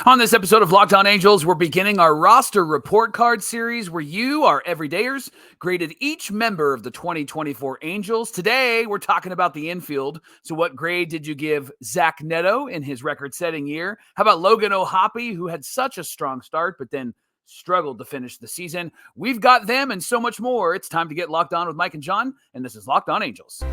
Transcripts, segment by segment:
On this episode of Locked On Angels, we're beginning our roster report card series where you, our everydayers, graded each member of the 2024 Angels. Today, we're talking about the infield. So what grade did you give Zack Netto in his record-setting year? How about Logan O'Hoppe, who had such a strong start, but then struggled to finish the season? We've got them and so much more. It's time to get locked on with Mike and John, and this is Locked On Angels.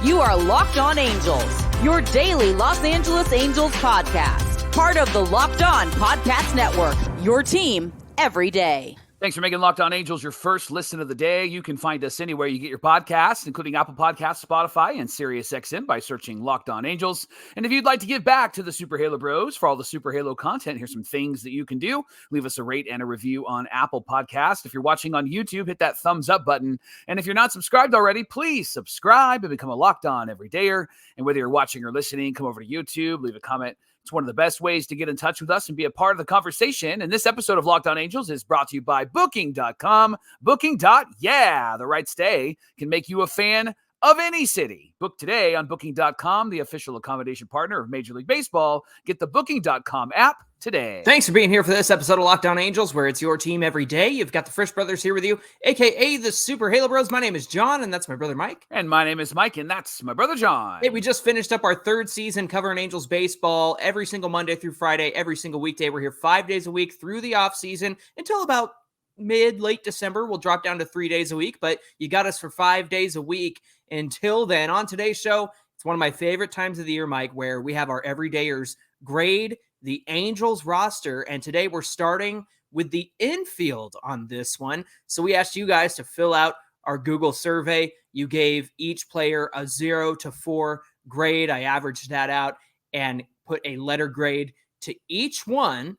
You are Locked On Angels, your daily Los Angeles Angels podcast. Part of the Locked On Podcast Network, your team every day. Thanks for making Locked On Angels your first listen of the day. You can find us anywhere you get your podcasts, including Apple Podcasts, Spotify, and SiriusXM by searching Locked On Angels. And if you'd like to give back to the Super Halo Bros for all the Super Halo content, here's some things that you can do. Leave us a rate and a review on Apple Podcasts. If you're watching on YouTube, hit that thumbs up button. And if you're not subscribed already, please subscribe and become a Locked On everydayer. And whether you're watching or listening, come over to YouTube, leave a comment. It's one of the best ways to get in touch with us and be a part of the conversation. And this episode of Locked On Angels is brought to you by Booking.com. Booking.yeah, the right stay can make you a fan of any city. Book today on Booking.com, the official accommodation partner of Major League Baseball. Get the Booking.com app today. Thanks for being here for this episode of Locked On Angels, where it's your team every day. You've got the Frisch Brothers here with you, a.k.a. the Super Halo Bros. My name is John, and that's my brother Mike. And my name is Mike, and that's my brother John. Hey, we just finished up our third season covering Angels baseball every single Monday through Friday, every single weekday. We're here 5 days a week through the off season until about late December. We'll drop down to 3 days a week, but you got us for 5 days a week until then. On today's show, it's one of my favorite times of the year, Mike, where we have our everydayers grade the Angels roster, and today we're starting with the infield on this one. So we asked you guys to fill out our Google survey. You gave each player a 0 to 4 grade. I averaged that out and put a letter grade to each one,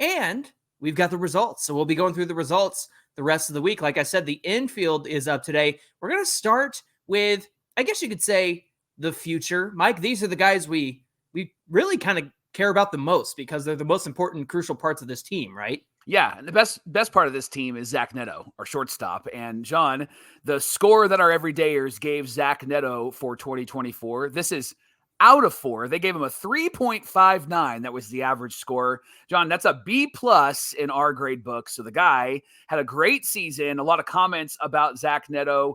and we've got the results. So we'll be going through the results the rest of the week. Like I said, the infield is up today. We're going to start with, I guess you could say, the future. Mike, these are the guys we really kind of care about the most because they're the most important, crucial parts of this team, right? Yeah, and the best part of this team is Zack Netto, our shortstop. And John, the score that our everydayers gave Zack Netto for 2024, this is out of 4. They gave him a 3.59. That was the average score. John, that's a B+ in our grade book. So the guy had a great season. A lot of comments about Zack Netto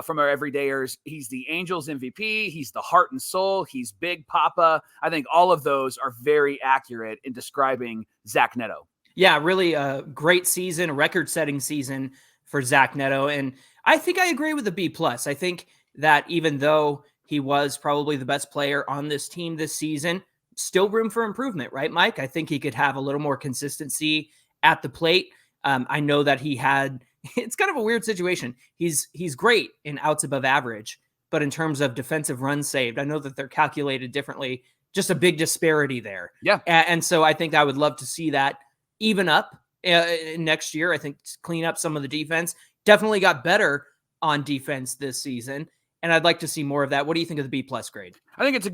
from our everydayers. He's the Angels MVP. He's the heart and soul. He's Big Papa. I think all of those are very accurate in describing Zack Netto. Yeah, really a great season, a record-setting season for Zack Netto. And I think I agree with the B+. I think that even though he was probably the best player on this team this season, still room for improvement, right, Mike? I think he could have a little more consistency at the plate. I know that he had, it's kind of a weird situation. He's great in outs above average, but in terms of defensive runs saved, I know that they're calculated differently, just a big disparity there. Yeah. And so I think I would love to see that even up next year. I think clean up some of the defense. Definitely got better on defense this season, and I'd like to see more of that. What do you think of the B+ grade? I think it's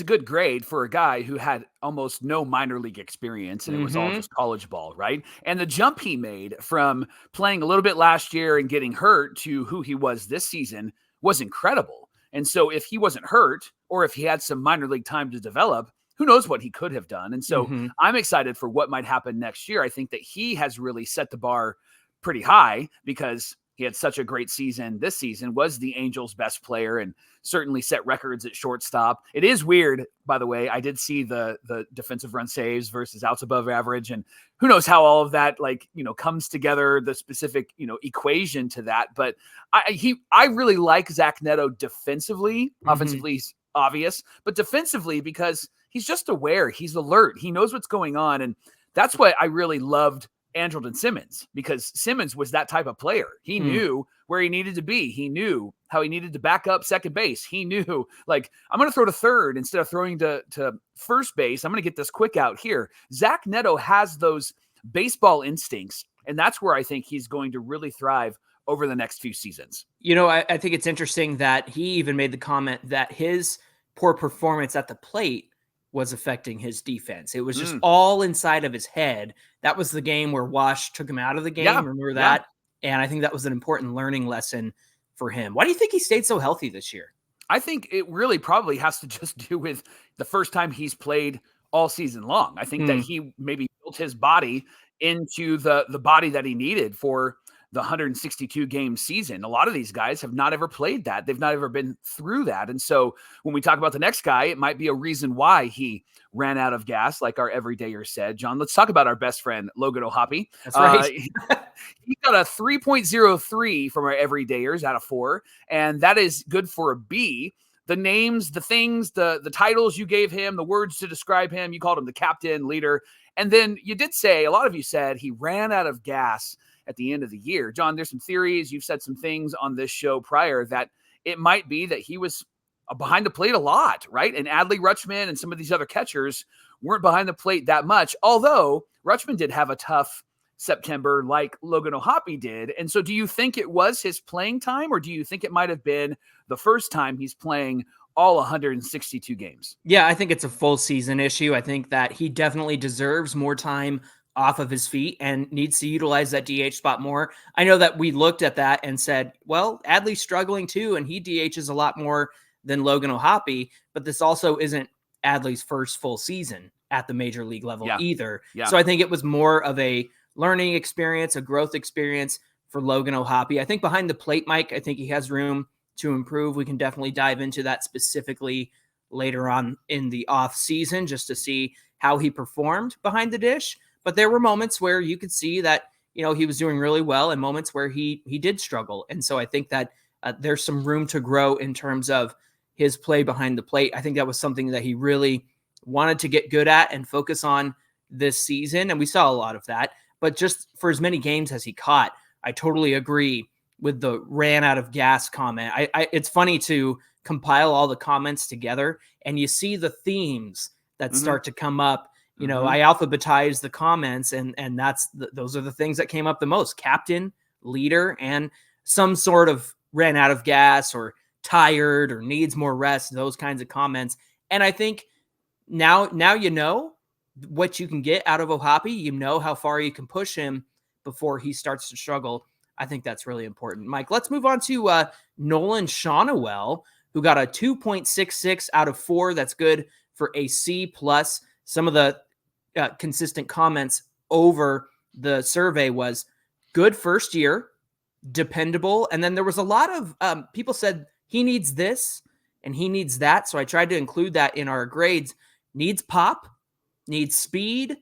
a good grade for a guy who had almost no minor league experience, and it was all just college ball, right? And the jump he made from playing a little bit last year and getting hurt to who he was this season was incredible. And so if he wasn't hurt, or if he had some minor league time to develop, who knows what he could have done. And so I'm excited for what might happen next year. I think that he has really set the bar pretty high because he had such a great season. This season was the Angels' best player and certainly set records at shortstop. It is weird, by the way. I did see the defensive run saves versus outs above average, and who knows how all of that comes together, the specific equation to that. But I really like Zack Netto defensively. Offensively, he's obvious, but defensively because he's just aware. He's alert. He knows what's going on, and that's what I really loved Andrelton Simmons, because Simmons was that type of player. He knew where he needed to be. He knew how he needed to back up second base. He knew, like, I'm going to throw to third instead of throwing to first base. I'm going to get this quick out here. Zack Netto has those baseball instincts, and that's where I think he's going to really thrive over the next few seasons. I think it's interesting that he even made the comment that his poor performance at the plate was affecting his defense. It was just all inside of his head. That was the game where Wash took him out of the game. Yeah, remember that? Yeah. And I think that was an important learning lesson for him. Why do you think he stayed so healthy this year? I think it really probably has to just do with the first time he's played all season long. I think that he maybe built his body into the body that he needed for the 162 game season. A lot of these guys have not ever played that. They've not ever been through that. And so when we talk about the next guy, it might be a reason why he ran out of gas, like our everydayer said. John, let's talk about our best friend, Logan OHoppe. That's right. He got a 3.03 from our everydayers out of 4, and that is good for a B. The names, the things, the titles you gave him, the words to describe him, you called him the captain, leader. And then you did say, a lot of you said he ran out of gas at the end of the year. John, there's some theories. You've said some things on this show prior that it might be that he was behind the plate a lot, right? And Adley Rutschman and some of these other catchers weren't behind the plate that much, although Rutschman did have a tough September like Logan OHoppe did. And so do you think it was his playing time, or do you think it might have been the first time he's playing all 162 games? Yeah, I think it's a full season issue. I think that he definitely deserves more time off of his feet and needs to utilize that DH spot more. I know that we looked at that and said, well, Adley's struggling too, and he DHs a lot more than Logan OHoppe, but this also isn't Adley's first full season at the major league level either. Yeah. So I think it was more of a learning experience, a growth experience for Logan OHoppe. I think behind the plate, Mike, I think he has room to improve. We can definitely dive into that specifically later on in the off season just to see how he performed behind the dish. But there were moments where you could see that, you know, he was doing really well and moments where he did struggle. And so I think that there's some room to grow in terms of his play behind the plate. I think that was something that he really wanted to get good at and focus on this season. And we saw a lot of that. But just for as many games as he caught, I totally agree with the ran out of gas comment. It's funny to compile all the comments together and you see the themes that start to come up. You know, I alphabetize the comments and those are the things that came up the most: captain, leader, and some sort of ran out of gas or tired or needs more rest, those kinds of comments. And I think now you know what you can get out of OHoppe. You know how far you can push him before he starts to struggle. I think that's really important. Mike, let's move on to Nolan Shaynell, who got a 2.66 out of 4. That's good for a C+. Some of the consistent comments over the survey was good first year, dependable. And then there was a lot of people said he needs this and he needs that. So I tried to include that in our grades. Needs pop, needs speed,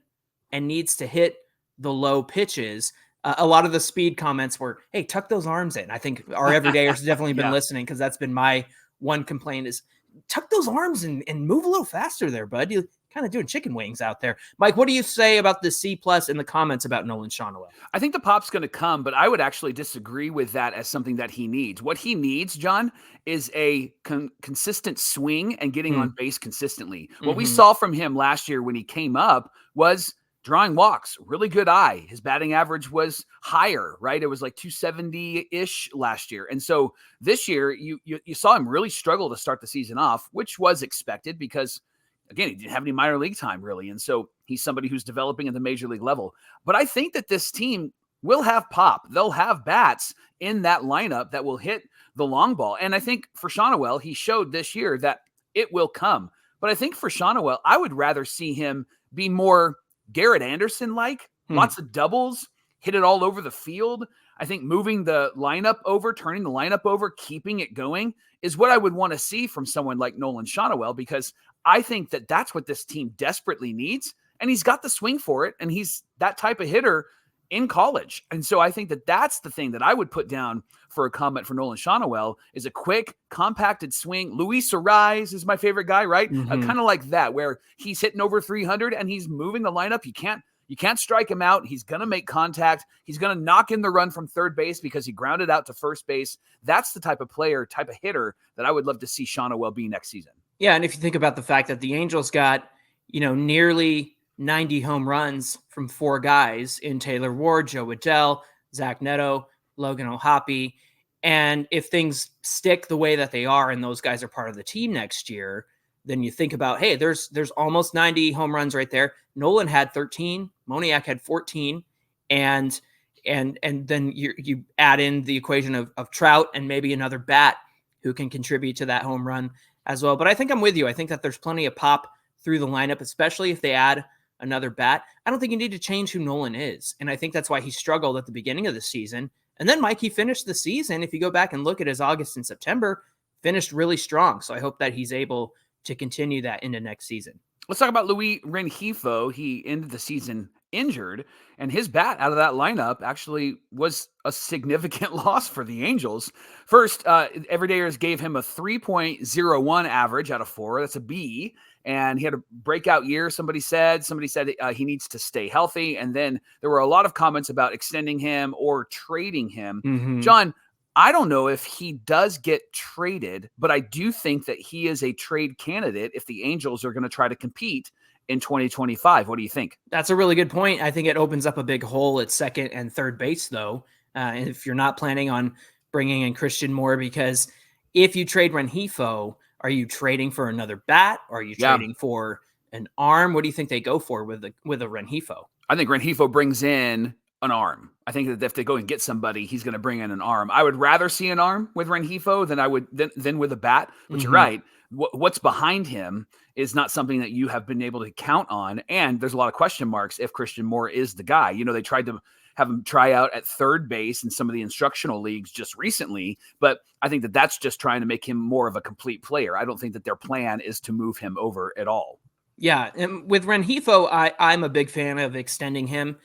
and needs to hit the low pitches. A lot of the speed comments were, hey, tuck those arms in. I think our everydayers have definitely been listening, because that's been my one complaint is tuck those arms and move a little faster there, bud. You kind of doing chicken wings out there. Mike, what do you say about the C+ in the comments about Nolan Shaynell? I think the pop's going to come, but I would actually disagree with that as something that he needs. What he needs, John, is a consistent swing and getting on base consistently. What we saw from him last year when he came up was drawing walks, really good eye. His batting average was higher, right? It was like 270-ish last year. And so this year, you saw him really struggle to start the season off, which was expected because, again, he didn't have any minor league time really. And so he's somebody who's developing at the major league level. But I think that this team will have pop. They'll have bats in that lineup that will hit the long ball. And I think for Shaynell, he showed this year that it will come. But I think for Shaynell, I would rather see him be more Garrett Anderson-like, lots of doubles, hit it all over the field. I think moving the lineup over, turning the lineup over, keeping it going is what I would want to see from someone like Nolan Shaynell, because I think that that's what this team desperately needs. And he's got the swing for it. And he's that type of hitter in college. And so I think that that's the thing that I would put down for a comment for Nolan Shaynell is a quick, compacted swing. Luis Ariz is my favorite guy, right? Kind of like that, where he's hitting over 300 and he's moving the lineup. You can't strike him out. He's going to make contact. He's going to knock in the run from third base because he grounded out to first base. That's the type of player, type of hitter that I would love to see Shaynell be next season. Yeah, and if you think about the fact that the Angels got, nearly 90 home runs from 4 guys in Taylor Ward, Joe Adell, Zack Netto, Logan OHoppe. And if things stick the way that they are and those guys are part of the team next year, then you think about, hey, there's almost 90 home runs right there. Nolan had 13, Moniak had 14, and then you add in the equation of Trout and maybe another bat who can contribute to that home run as well. But I think I'm with you. I think that there's plenty of pop through the lineup, especially if they add another bat. I don't think you need to change who Nolan is. And I think that's why he struggled at the beginning of the season. And then, Mike, he finished the season, if you go back and look at his August and September, finished really strong. So I hope that he's able to continue that into next season. Let's talk about Ren HRo. He ended the season injured, and his bat out of that lineup actually was a significant loss for the Angels. First, Everydayers gave him a 3.01 average out of 4. That's a B. And he had a breakout year, somebody said. Somebody said he needs to stay healthy. And then there were a lot of comments about extending him or trading him. Mm-hmm. John, I don't know if he does get traded, but I do think that he is a trade candidate if the Angels are going to try to compete in 2025. What do you think? That's a really good point. I think it opens up a big hole at second and third base, though, if you're not planning on bringing in Christian Moore, because if you trade Ren HRo, are you trading for another bat? Or are you trading for an arm? What do you think they go for with a Ren HRo? I think Ren HRo brings in an arm. I think that if they go and get somebody, he's going to bring in an arm. I would rather see an arm with Ren HRo than with a bat. But you're right. What's behind him is not something that you have been able to count on. And there's a lot of question marks if Christian Moore is the guy. You know, they tried to have him try out at third base in some of the instructional leagues just recently, but I think that that's just trying to make him more of a complete player. I don't think that their plan is to move him over at all. Yeah, and with Ren HRo, I'm a big fan of extending him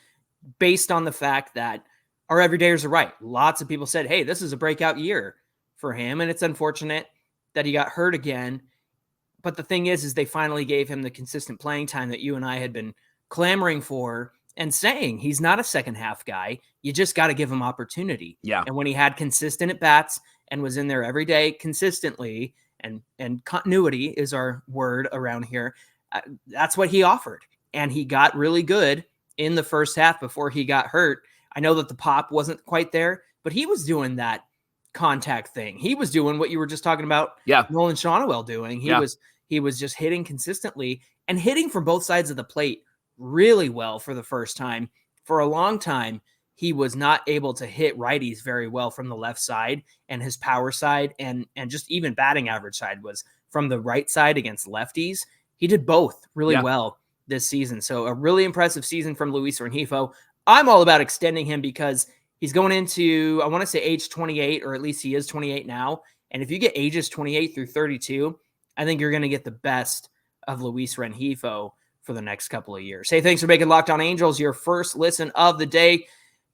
based on the fact that our everydayers are right. Lots of people said, hey, this is a breakout year for him, and it's unfortunate that he got hurt again. But the thing is they finally gave him the consistent playing time that you and I had been clamoring for and saying he's not a second half guy. You just got to give him opportunity. Yeah. And when he had consistent at bats and was in there every day consistently, and continuity is our word around here, that's what he offered. And he got really good in the first half before he got hurt. I know that the pop wasn't quite there, but he was doing that contact thing. He was doing what you were just talking about. Yeah. Nolan Shaynell doing. He was just hitting consistently and hitting from both sides of the plate really well for the first time. For a long time, he was not able to hit righties very well from the left side, and his power side and just even batting average side was from the right side against lefties. He did both really well this season. So a really impressive season from Luis Ren HRo. I'm all about extending him because he's going into, I want to say age 28, or at least he is 28 now. And if you get ages 28 through 32, I think you're going to get the best of Luis Ren HRo for the next couple of years. Hey, thanks for making Locked On Angels your first listen of the day.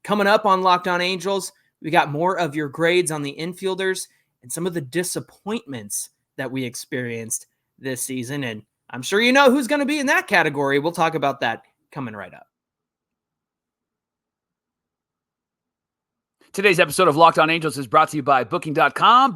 Coming up on Locked On Angels, we got more of your grades on the infielders and some of the disappointments that we experienced this season. And I'm sure you know who's going to be in that category. We'll talk about that coming right up. Today's episode of Locked On Angels is brought to you by Booking.com.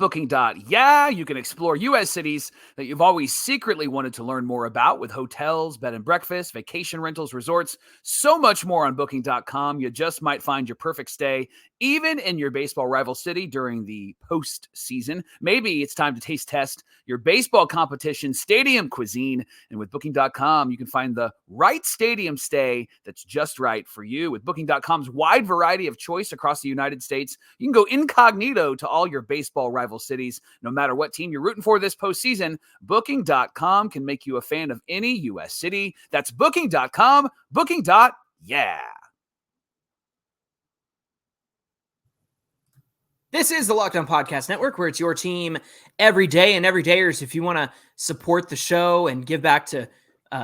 Yeah, you can explore U.S. cities that you've always secretly wanted to learn more about, with hotels, bed and breakfast, vacation rentals, resorts, so much more on Booking.com. You just might find your perfect stay, even in your baseball rival city during the postseason. Maybe it's time to taste test your baseball competition stadium cuisine. And with Booking.com, you can find the right stadium stay that's just right for you. With Booking.com's wide variety of choice across the United States, you can go incognito to all your baseball rival cities. No matter what team you're rooting for this postseason, Booking.com can make you a fan of any U.S. city. That's Booking.com. Booking.yeah. This is the Locked On Podcast Network, where it's your team every day. And everydayers, if you want to support the show and give back to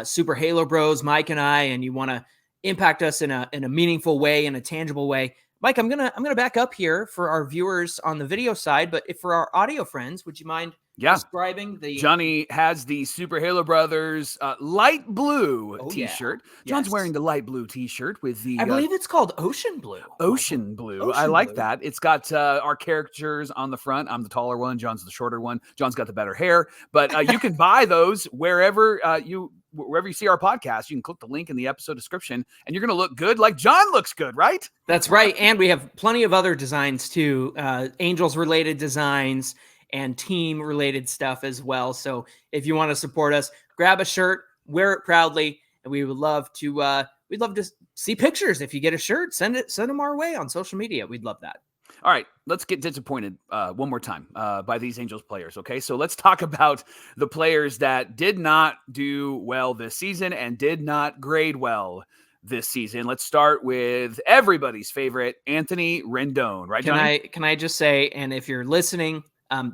Super Halo Bros, Mike and I, and you want to impact us in a meaningful way, in a tangible way, Mike, I'm gonna back up here for our viewers on the video side, but if for our audio friends, would you mind describing the... Johnny has the Super Halo Brothers light blue t-shirt. Yeah. John's wearing the light blue t-shirt with the... I believe it's called Ocean Blue. Ocean Blue. I like that. It's got our characters on the front. I'm the taller one. John's the shorter one. John's got the better hair. But you can buy those wherever you see our podcast. You can click the link in the episode description, and you're going to look good like John looks good, right? That's right. And we have plenty of other designs too, Angels-related designs and team-related stuff as well. So if you want to support us, grab a shirt, wear it proudly, and we would love to. We'd love to see pictures. If you get a shirt, send them our way on social media. We'd love that. All right, let's get disappointed one more time by these Angels players, okay? So let's talk about the players that did not do well this season and did not grade well this season. Let's start with everybody's favorite, Anthony Rendon, right, Johnny? Can I just say, and if you're listening,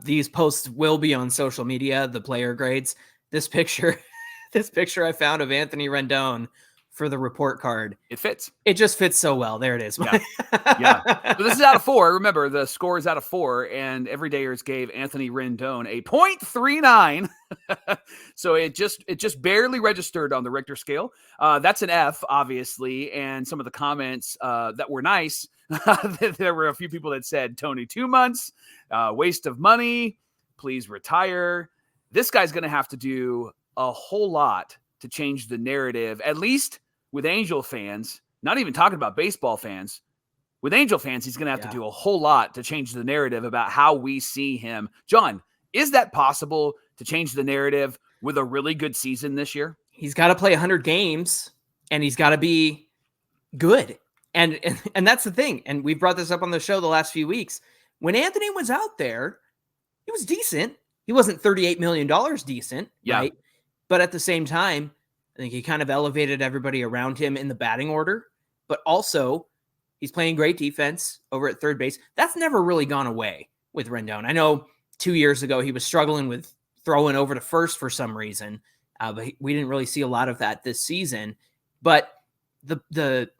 these posts will be on social media, the player grades. This picture I found of Anthony Rendon for the report card. It fits. It just fits so well. There it is. Yeah. So this is out of 4. Remember, the score is out of 4, and Everydayers gave Anthony Rendon a 0.39. So it just barely registered on the Richter scale. That's an F, obviously, and some of the comments that were nice, there were a few people that said, Tony, 2 months, waste of money, please retire. This guy's going to have to do a whole lot to change the narrative, at least with Angel fans, not even talking about baseball fans. With Angel fans, he's going to have to do a whole lot to change the narrative about how we see him. John, is that possible to change the narrative with a really good season this year? He's got to play 100 games, and he's got to be good. And that's the thing. And we've brought this up on the show the last few weeks. When Anthony was out there, he was decent. He wasn't $38 million decent, right? But at the same time, I think he kind of elevated everybody around him in the batting order. But also, he's playing great defense over at third base. That's never really gone away with Rendon. I know 2 years ago he was struggling with throwing over to first for some reason, but we didn't really see a lot of that this season. But the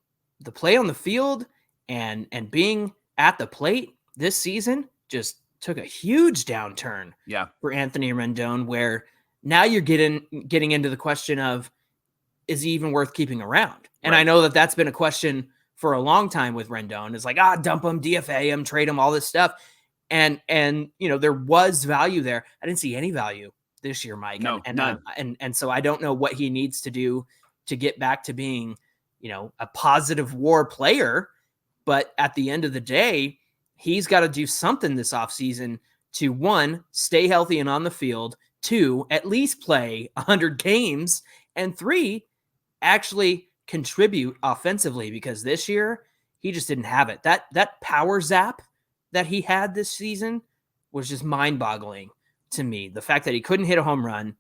play on the field and being at the plate this season just took a huge downturn for Anthony Rendon, where now you're getting into the question of, is he even worth keeping around? And I know that that's been a question for a long time with Rendon. It's like, dump him, DFA him, trade him, all this stuff. And there was value there. I didn't see any value this year, Mike. No, none. And so I don't know what he needs to do to get back to being, a positive WAR player. But at the end of the day, he's got to do something this offseason to, 1, stay healthy and on the field, 2, at least play 100 games, and 3, actually contribute offensively, because this year he just didn't have it. That power zap that he had this season was just mind-boggling to me. The fact that he couldn't hit a home run,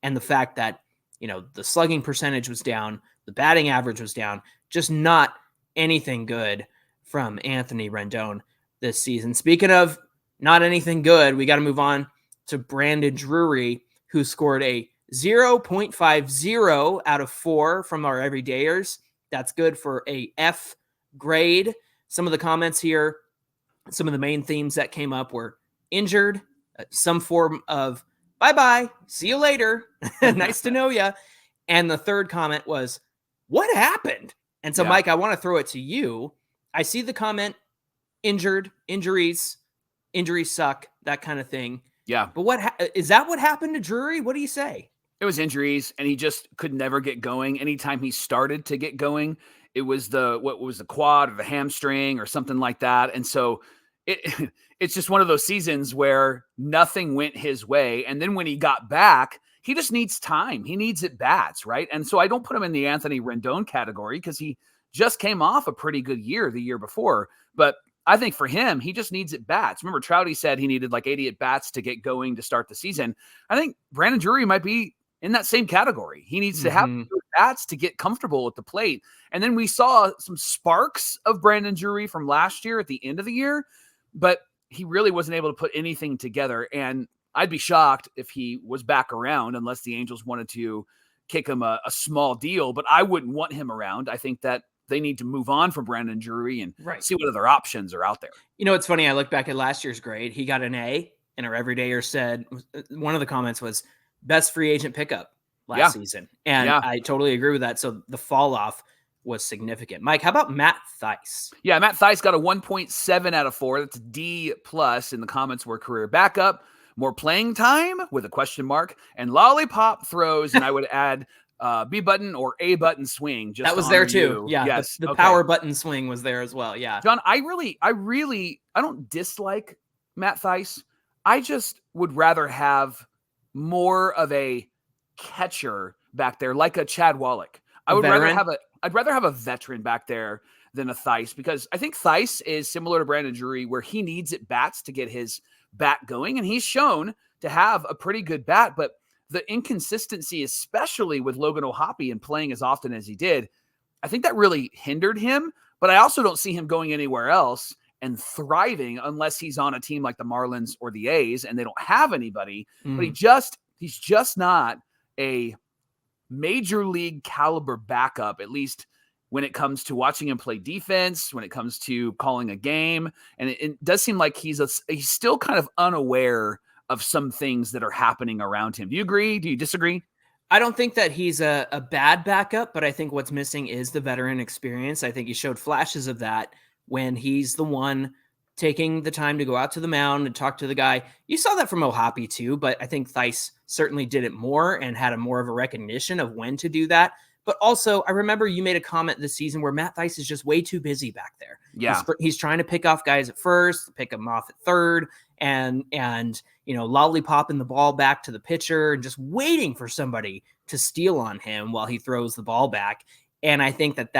and the fact that, the slugging percentage was down, the batting average was down, just not anything good from Anthony Rendon this season. Speaking of not anything good, we got to move on to Brandon Drury, who scored a 0.50 out of 4 from our everydayers. That's good for a F grade. Some of the comments here, some of the main themes that came up were injured, some form of bye-bye, see you later, nice to know ya. And the third comment was, what happened? And so, Mike, I want to throw it to you. I see the comment, injuries suck, that kind of thing. Yeah. But is that what happened to Drury? What do you say? It was injuries, and he just could never get going. Anytime he started to get going, it was the quad or the hamstring or something like that. And so it's just one of those seasons where nothing went his way. And then when he got back, he just needs time. He needs at bats, right? And so I don't put him in the Anthony Rendon category because he just came off a pretty good year the year before. But I think for him, he just needs at bats. Remember, Trouty said he needed like 80 at bats to get going to start the season. I think Brandon Drury might be in that same category. He needs to have bats to get comfortable at the plate. And then we saw some sparks of Brandon Drury from last year at the end of the year, but he really wasn't able to put anything together. And I'd be shocked if he was back around unless the Angels wanted to kick him a small deal, but I wouldn't want him around. I think that they need to move on from Brandon Drury and see what other options are out there. It's funny. I look back at last year's grade. He got an A, and our everydayer said, one of the comments was best free agent pickup last season. And I totally agree with that. So the fall off was significant. Mike, how about Matt Thaiss? Yeah, Matt Thaiss got a 1.7 out of 4. That's a D+. In the comments were career backup, more playing time with a question mark, and lollipop throws. And I would add B button or A button swing. Just that was there too. You. Yeah. Yes. The power button swing was there as well. Yeah. John, I don't dislike Matt Thaiss. I just would rather have more of a catcher back there, like a Chad Wallach. I'd rather have a veteran back there than a Theis, because I think Theis is similar to Brandon Drury, where he needs at bats to get his bat going. And he's shown to have a pretty good bat, but the inconsistency, especially with Logan O'Hoppe and playing as often as he did, I think that really hindered him. But I also don't see him going anywhere else and thriving unless he's on a team like the Marlins or the A's and they don't have anybody. But he's just not a major league caliber backup, at least when it comes to watching him play defense, when it comes to calling a game. And it does seem like he's still kind of unaware of some things that are happening around him. Do you agree? Do you disagree? I don't think that he's a bad backup, but I think what's missing is the veteran experience. I think he showed flashes of that when he's the one taking the time to go out to the mound and talk to the guy. You saw that from O'Hoppe too, but I think Theis certainly did it more and had more of a recognition of when to do that. But also, I remember you made a comment this season where Matt Theis is just way too busy back there. Yeah. He's trying to pick off guys at first, pick them off at third, and lollipopping the ball back to the pitcher and just waiting for somebody to steal on him while he throws the ball back. And I think that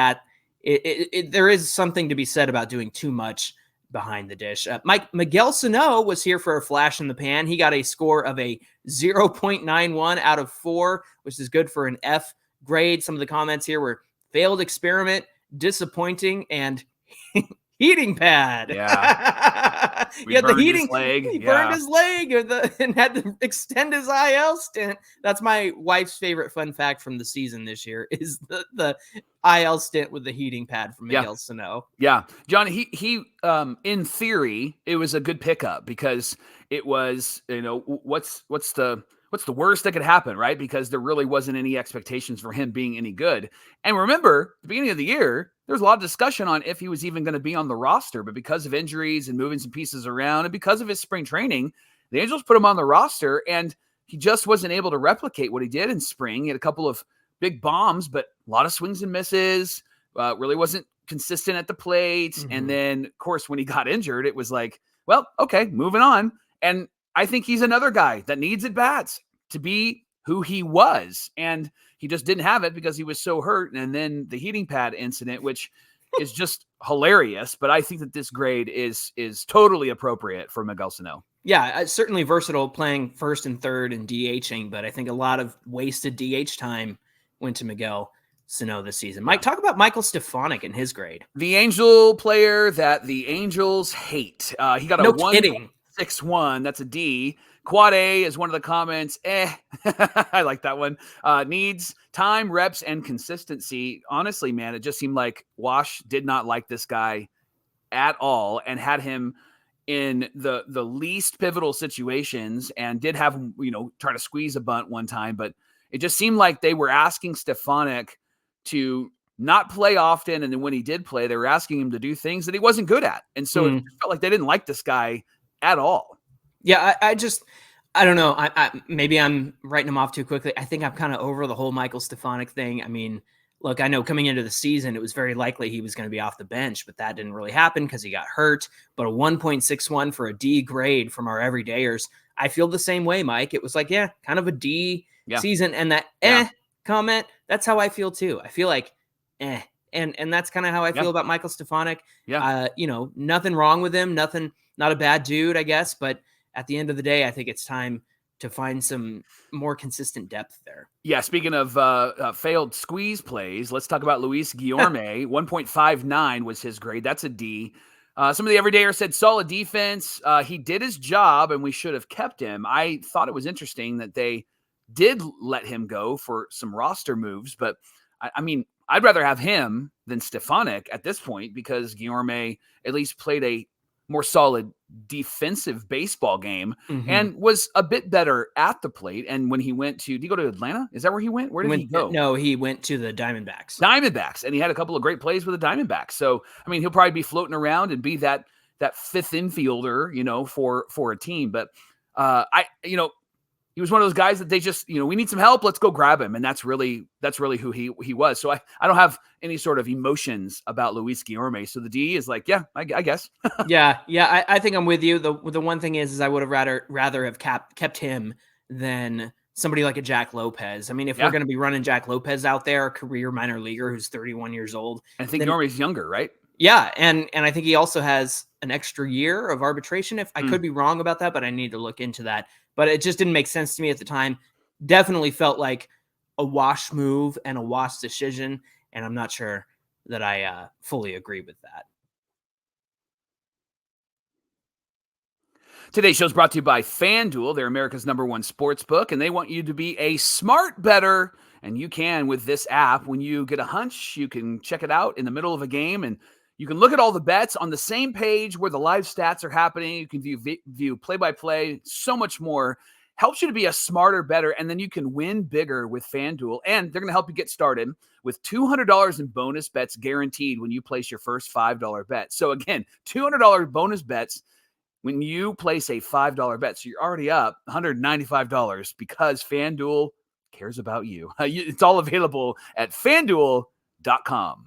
there is something to be said about doing too much behind the dish. Miguel Sano was here for a flash in the pan. He got a score of a 0.91 out of 4, which is good for an F grade. Some of the comments here were failed experiment, disappointing, and heating pad. Yeah. He had the heating leg. He burned his leg and had to extend his IL stint. That's my wife's favorite fun fact from the season this year is the IL stint with the heating pad from Miguel Sano. Yeah. John, he in theory, it was a good pickup because it was, what's the worst that could happen, right? Because there really wasn't any expectations for him being any good. And remember, at the beginning of the year, there was a lot of discussion on if he was even going to be on the roster, but because of injuries and moving some pieces around and because of his spring training, the Angels put him on the roster and he just wasn't able to replicate what he did in spring. He had a couple of big bombs, but a lot of swings and misses, really wasn't consistent at the plate. Mm-hmm. And then, of course, when he got injured, it was like, well, okay, moving on. And I think he's another guy that needs at bats to be who he was. And he just didn't have it because he was so hurt. And then the heating pad incident, which is just hilarious. But I think that this grade is totally appropriate for Miguel Sano. Yeah, certainly versatile, playing first and third and DHing. But I think a lot of wasted DH time went to Miguel Sano this season. Mike, talk about Michael Stefanic and his grade. The Angel player that the Angels hate. He got a 1.61. That's a D. Quad A is one of the comments. I like that one. Needs time, reps, and consistency. Honestly, man, it just seemed like Wash did not like this guy at all and had him in the least pivotal situations and did have him, try to squeeze a bunt one time. But it just seemed like they were asking Stefanic to not play often. And then when he did play, they were asking him to do things that he wasn't good at. And so it felt like they didn't like this guy at all. Yeah, I don't know. Maybe I'm writing him off too quickly. I think I'm kind of over the whole Michael Stefanic thing. I mean, look, I know coming into the season, it was very likely he was going to be off the bench, but that didn't really happen because he got hurt. But a 1.61 for a D grade from our everydayers. I feel the same way, Mike. It was like, kind of a D season. And that comment, that's how I feel too. I feel like, and that's kind of how I feel about Michael Stefanic. Yeah. Nothing wrong with him. Not a bad dude, I guess. But at the end of the day, I think it's time to find some more consistent depth there. Yeah, speaking of failed squeeze plays, let's talk about Luis Guillorme. 1.59 was his grade. That's a D. Some of the everydayers said solid defense. He did his job, and we should have kept him. I thought it was interesting that they did let him go for some roster moves, but I mean, I'd rather have him than Stefanic at this point because Guillorme at least played a more solid defensive baseball game and was a bit better at the plate. And when he went did he go to Atlanta? Is that where he went? Where did he go? No, he went to the Diamondbacks. And he had a couple of great plays with the Diamondbacks. So, I mean, he'll probably be floating around and be that fifth infielder, for a team. But he was one of those guys that they just, we need some help. Let's go grab him. And that's really who he was. So I don't have any sort of emotions about Luis Guillorme. So the D is like, I guess. Yeah. I think I'm with you. The one thing is I would have rather have kept him than somebody like a Jack Lopez. I mean, if we're going to be running Jack Lopez out there, a career minor leaguer who's 31 years old. I think Guillorme's younger, right? Yeah, and I think he also has an extra year of arbitration. If I could be wrong about that, but I need to look into that. But it just didn't make sense to me at the time. Definitely felt like a wash move and a wash decision, and I'm not sure that I fully agree with that. Today's show is brought to you by FanDuel. They're America's #1 sports book, and they want you to be a smart bettor. And you can with this app. When you get a hunch, you can check it out in the middle of a game, and you can look at all the bets on the same page where the live stats are happening. You can view play-by-play, so much more. Helps you to be a smarter bettor, and then you can win bigger with FanDuel. And they're going to help you get started with $200 in bonus bets guaranteed when you place your first $5 bet. So again, $200 bonus bets when you place a $5 bet. So you're already up $195 because FanDuel cares about you. It's all available at FanDuel.com.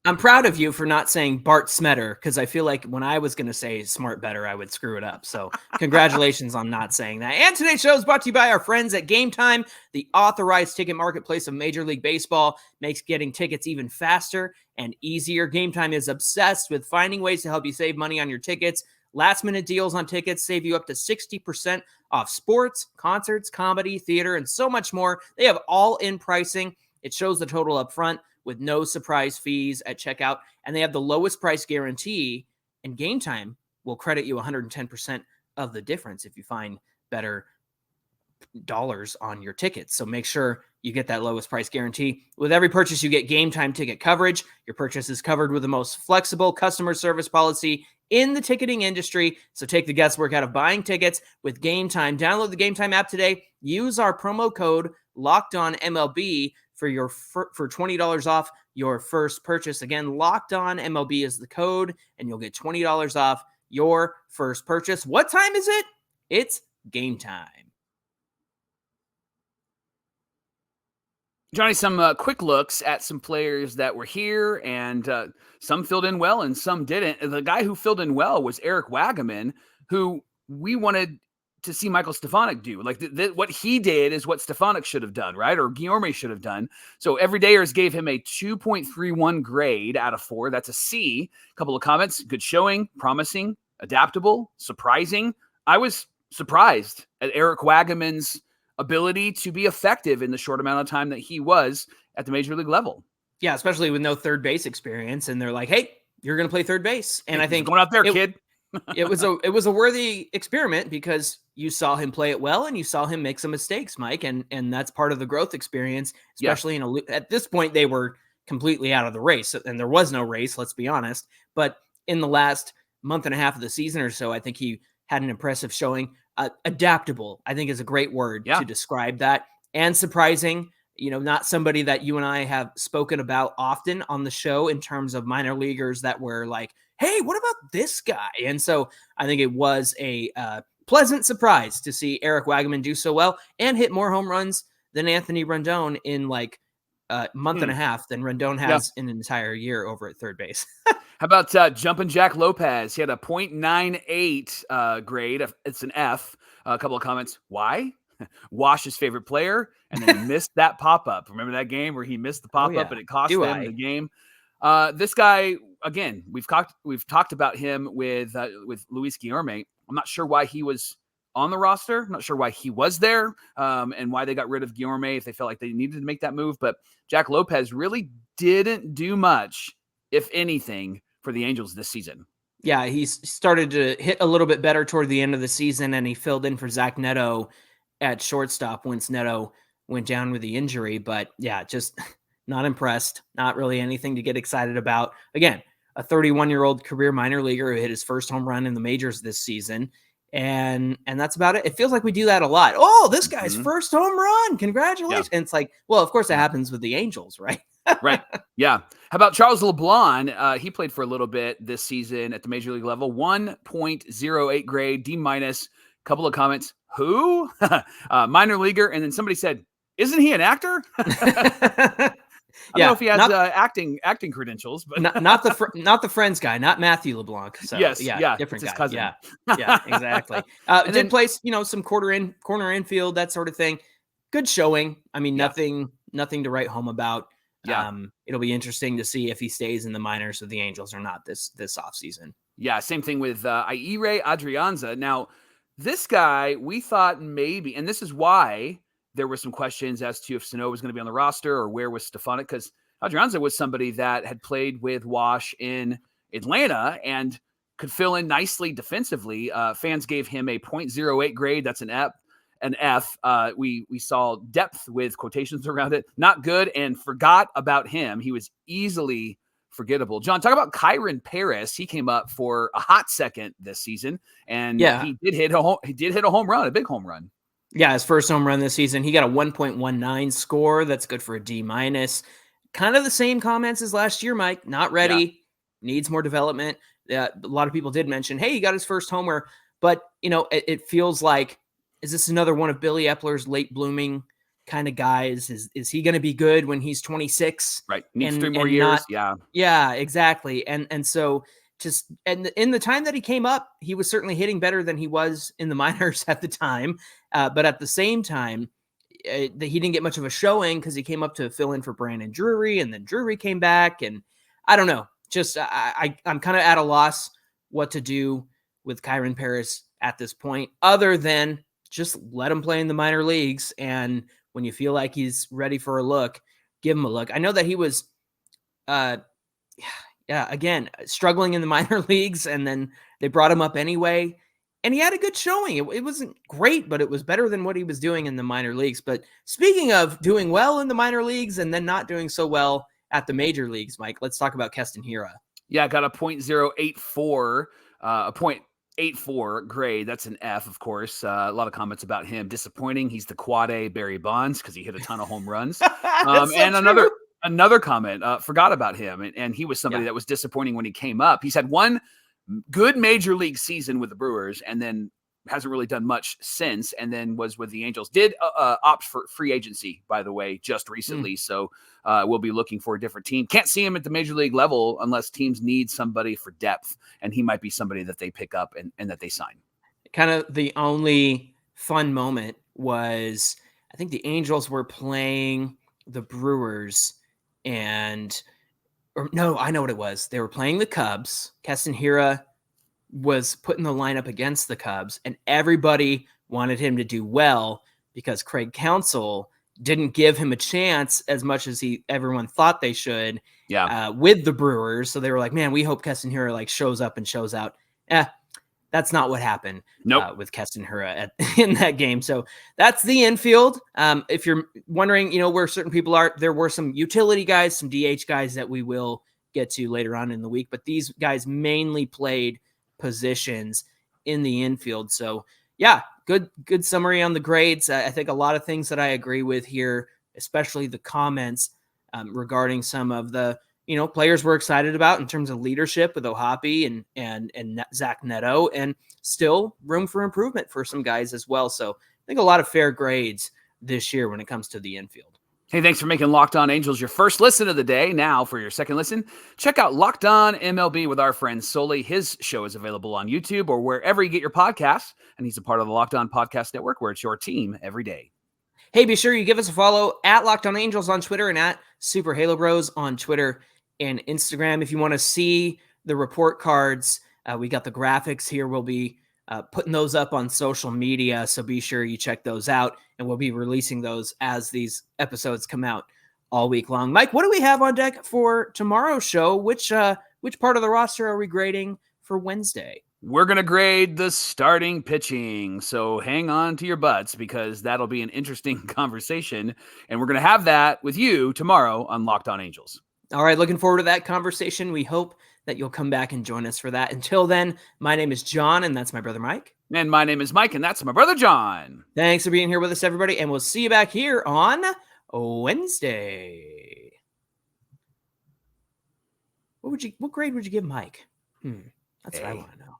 I'm proud of you for not saying Bart Smetter, because I feel like when I was going to say smart bettor, I would screw it up. So congratulations on not saying that. And today's show is brought to you by our friends at Game Time, the authorized ticket marketplace of Major League Baseball. Makes getting tickets even faster and easier. Game Time is obsessed with finding ways to help you save money on your tickets. Last-minute deals on tickets save you up to 60% off sports, concerts, comedy, theater, and so much more. They have all-in pricing. It shows the total up front with no surprise fees at checkout, and they have the lowest price guarantee, and Game Time will credit you 110% of the difference if you find better dollars on your tickets. So make sure you get that lowest price guarantee. With every purchase, you get Game Time ticket coverage. Your purchase is covered with the most flexible customer service policy in the ticketing industry. So take the guesswork out of buying tickets with Game Time. Download the Game Time app today. Use our promo code LOCKEDONMLB for $20 off your first purchase. Again, Locked On MLB is the code, and you'll get $20 off your first purchase. What time is it? It's Game Time. Johnny, some quick looks at some players that were here, and some filled in well and some didn't. The guy who filled in well was Eric Wagman, who we wanted to see Michael Stefanic do. Like what he did is what Stefanic should have done, right? Or Guillorme should have done. So everydayers gave him a 2.31 grade out of 4. That's a C. Couple of comments. Good showing, promising, adaptable, surprising. I was surprised at Eric Wagman's ability to be effective in the short amount of time that he was at the major league level. Yeah, especially with no third base experience. And they're like, hey, you're going to play third base. And I think going out there, kid. it was a worthy experiment because you saw him play it well and you saw him make some mistakes, Mike. And that's part of the growth experience, especially at this point, they were completely out of the race and there was no race, let's be honest. But in the last month and a half of the season or so, I think he had an impressive showing. Adaptable, I think, is a great word to describe that. And surprising, not somebody that you and I have spoken about often on the show in terms of minor leaguers that were like, hey, what about this guy? And so I think it was a pleasant surprise to see Eric Wagman do so well and hit more home runs than Anthony Rendon in like a month and a half than Rendon has in an entire year over at third base. How about Jumpin' Jack Lopez? He had a 0.98 grade. It's an F. A couple of comments. Why? Wash his favorite player, and then he missed that pop-up. Remember that game where he missed the pop-up and it cost them the game? This guy, again, we've talked about him with Luis Guillorme. I'm not sure why he was on the roster. I'm not sure why he was there and why they got rid of Guillorme if they felt like they needed to make that move. But Jack Lopez really didn't do much, if anything, for the Angels this season. Yeah, he started to hit a little bit better toward the end of the season, and he filled in for Zack Netto at shortstop once Netto went down with the injury. But yeah, just not impressed. Not really anything to get excited about. Again, a 31-year-old career minor leaguer who hit his first home run in the majors this season. And that's about it. It feels like we do that a lot. Oh, this guy's first home run. Congratulations. Yeah. And it's like, well, of course it happens with the Angels, right? Right. Yeah. How about Charles LeBlanc? He played for a little bit this season at the major league level. 1.08 grade, D-. Couple of comments. Who? Minor leaguer. And then somebody said, isn't he an actor? I don't know if he has acting credentials, but not the Friends guy, not Matthew LeBlanc. So different guy. Cousin. Yeah, exactly. Did play, some corner infield, that sort of thing. Good showing. I mean, nothing to write home about. Yeah. It'll be interesting to see if he stays in the minors with the Angels or not this offseason. Yeah, same thing with Aire Adrianza. Now, this guy, we thought maybe, and this is why there were some questions as to if Sano was going to be on the roster or where was Stefanic, because Adrianza was somebody that had played with Wash in Atlanta and could fill in nicely defensively. Fans gave him a 0.08 grade. That's an F. We saw depth with quotations around it. Not good, and forgot about him. He was easily forgettable. John, talk about Kyron Paris. He came up for a hot second this season, and he did hit a home run, a big home run. Yeah, his first home run this season. He got a 1.19 score. That's good for a D-. Kind of the same comments as last year, Mike. Not ready. Needs more development. A lot of people did mention, hey, he got his first homer. But, it feels like, is this another one of Billy Epler's late blooming kind of guys? Is he going to be good when he's 26? Right. Needs 3 more years. Yeah, exactly. And so in the time that he came up, he was certainly hitting better than he was in the minors at the time. But at the same time, he didn't get much of a showing because he came up to fill in for Brandon Drury, and then Drury came back. And I don't know, just I'm kind of at a loss what to do with Kyron Paris at this point, other than just let him play in the minor leagues. And when you feel like he's ready for a look, give him a look. I know that he was, again, struggling in the minor leagues, and then they brought him up anyway. And he had a good showing. It wasn't great, but it was better than what he was doing in the minor leagues. But speaking of doing well in the minor leagues and then not doing so well at the major leagues, Mike, let's talk about Keston Hiura. Yeah, got a 0.084, a 0.84 grade. That's an F, of course. A lot of comments about him. Disappointing. He's the quad A Barry Bonds because he hit a ton of home runs. And another comment, forgot about him. And he was somebody that was disappointing when he came up. He's had one good major league season with the Brewers and then hasn't really done much since, and then was with the Angels. Did opt for free agency, by the way, just recently. So we'll be looking for a different team. Can't see him at the major league level unless teams need somebody for depth, and he might be somebody that they pick up and that they sign. Kind of the only fun moment was, I think the Angels were playing the Brewers, I know what it was. They were playing the Cubs. Keston Hiura was put in the lineup against the Cubs, and everybody wanted him to do well because Craig Counsell didn't give him a chance as much as everyone thought they should with the Brewers. So they were like, man, we hope Keston Hiura shows up and shows out. That's not what happened with Keston Hiura in that game. So that's the infield. If you're wondering, where certain people are, there were some utility guys, some DH guys that we will get to later on in the week, but these guys mainly played positions in the infield. So yeah, good summary on the grades. I think a lot of things that I agree with here, especially the comments regarding some of the players we're excited about in terms of leadership with O'Hoppe and Zack Netto, and still room for improvement for some guys as well. So I think a lot of fair grades this year when it comes to the infield. Hey, thanks for making Locked On Angels your first listen of the day. Now, for your second listen, check out Locked On MLB with our friend Sully. His show is available on YouTube or wherever you get your podcasts, and he's a part of the Locked On Podcast Network, where it's your team every day. Hey, be sure you give us a follow at Locked On Angels on Twitter and at Super Halo Bros on Twitter and Instagram. If you want to see the report cards, we got the graphics here. We'll be putting those up on social media, so be sure you check those out, and we'll be releasing those as these episodes come out all week long. Mike, what do we have on deck for tomorrow's show? Which part of the roster are we grading for Wednesday? We're going to grade the starting pitching, so hang on to your butts because that'll be an interesting conversation, and we're going to have that with you tomorrow on Locked On Angels. All right, looking forward to that conversation. We hope that you'll come back and join us for that. Until then, my name is John, and that's my brother Mike. And my name is Mike, and that's my brother John. Thanks for being here with us, everybody, and we'll see you back here on Wednesday. What grade would you give Mike? That's what I want to know.